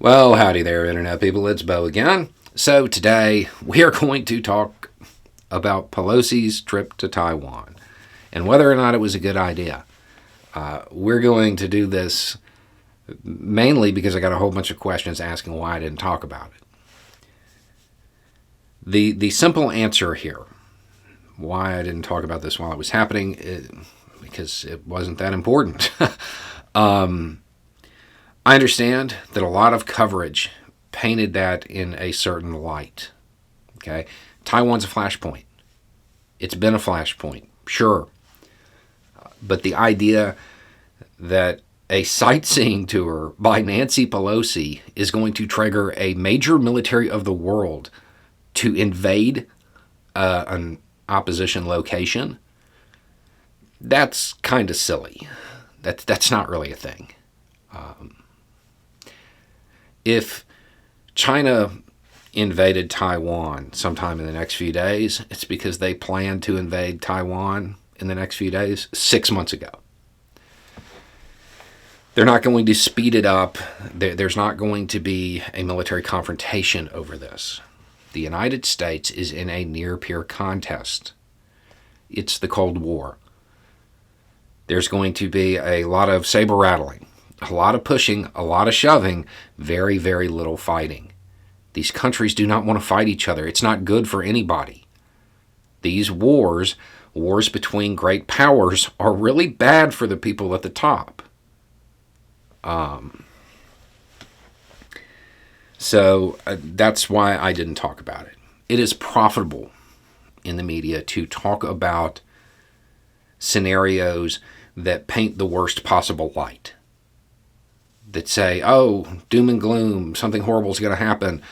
Well, howdy there, Internet people. It's Bo again. So, today we are going to talk about Pelosi's trip to Taiwan and whether or not it was a good idea. We're going to do this mainly because I got a whole bunch of questions asking why I didn't talk about it. The simple answer here, why I didn't talk about this while it was happening, because it wasn't that important. I understand that a lot of coverage painted that in a certain light. Okay, Taiwan's a flashpoint. It's been a flashpoint, sure, but the idea that a sightseeing tour by Nancy Pelosi is going to trigger a major military of the world to invade an opposition location, that's kind of silly. That's not really a thing. If China invaded Taiwan sometime in the next few days, it's because they plan to invade Taiwan in the next few days 6 months ago. They're not going to speed it up. There's not going to be a military confrontation over this. The United States is in a near-peer contest. It's the Cold War. There's going to be a lot of saber rattling, a lot of pushing, a lot of shoving, very, very little fighting. These countries do not want to fight each other. It's not good for anybody. These wars between great powers, are really bad for the people at the top. So that's why I didn't talk about it. It is profitable in the media to talk about scenarios that paint the worst possible light. That say, oh, doom and gloom, something horrible is going to happen,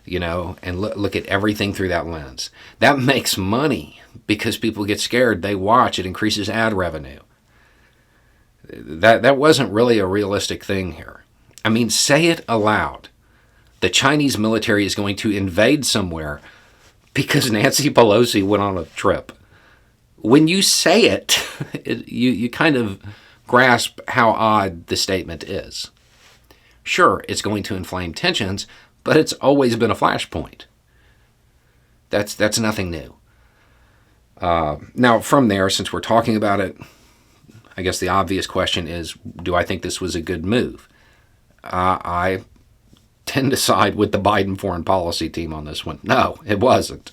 and look at everything through that lens. That makes money because people get scared. They watch. It increases ad revenue. That wasn't really a realistic thing here. I mean, say it aloud. The Chinese military is going to invade somewhere because Nancy Pelosi went on a trip. When you say it, you kind of grasp how odd the statement is. Sure, it's going to inflame tensions, but it's always been a flashpoint. That's nothing new. Now, from there, since we're talking about it, I guess the obvious question is, do I think this was a good move? I tend to side with the Biden foreign policy team on this one. No, it wasn't.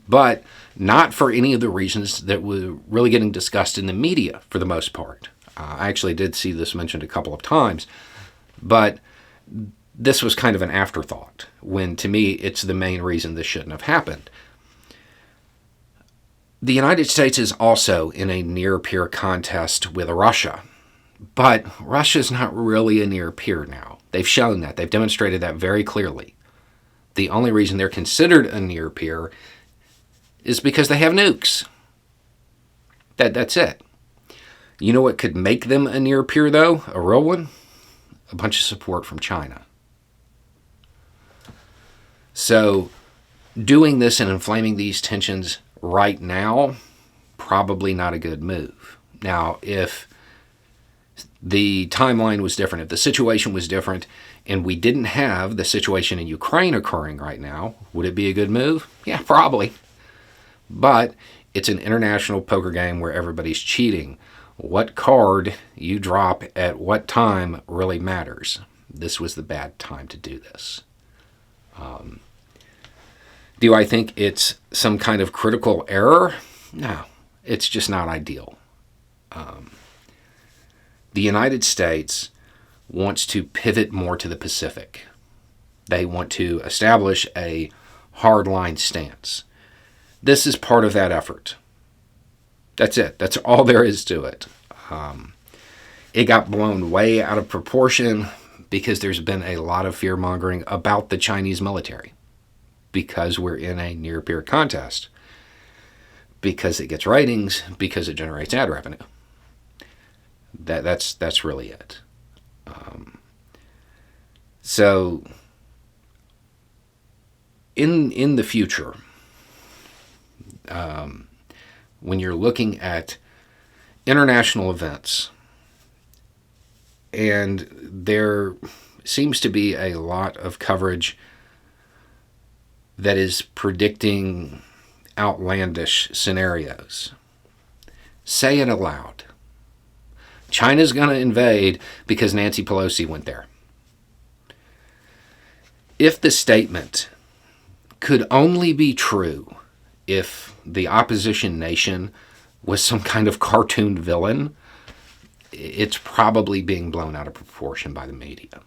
But not for any of the reasons that were really getting discussed in the media for the most part. I actually did see this mentioned a couple of times. But this was kind of an afterthought, when to me it's the main reason this shouldn't have happened. The United States is also in a near-peer contest with Russia. But Russia's not really a near-peer now. They've shown that. They've demonstrated that very clearly. The only reason they're considered a near-peer is because they have nukes. That's it. You know what could make them a near-peer, though? A real one? A bunch of support from China. So, doing this and inflaming these tensions right now, probably not a good move. Now, if the timeline was different, if the situation was different, and we didn't have the situation in Ukraine occurring right now, would it be a good move? Yeah, probably. But it's an international poker game where everybody's cheating. What card you drop at what time really matters. This was the bad time to do this. Do I think it's some kind of critical error? No, it's just not ideal. The United States wants to pivot more to the Pacific. They want to establish a hardline stance. This is part of that effort. That's it. That's all there is to it. It got blown way out of proportion because there's been a lot of fear-mongering about the Chinese military because we're in a near-peer contest, because it gets ratings, because it generates ad revenue. That's really it. So in the future, when you're looking at international events and they're seems to be a lot of coverage that is predicting outlandish scenarios. Say it aloud. China's going to invade because Nancy Pelosi went there. If the statement could only be true if the opposition nation was some kind of cartoon villain, it's probably being blown out of proportion by the media.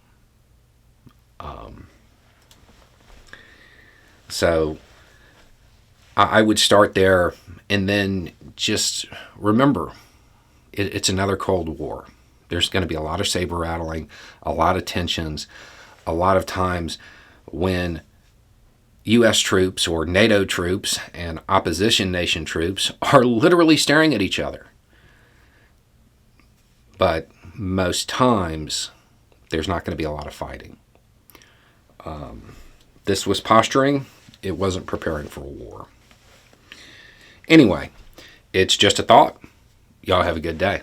So I would start there, and then just remember, it's another Cold War. There's going to be a lot of saber rattling, a lot of tensions, a lot of times when U.S. troops or NATO troops and opposition nation troops are literally staring at each other. But most times, there's not going to be a lot of fighting. This was posturing. It wasn't preparing for a war. Anyway, it's just a thought. Y'all have a good day.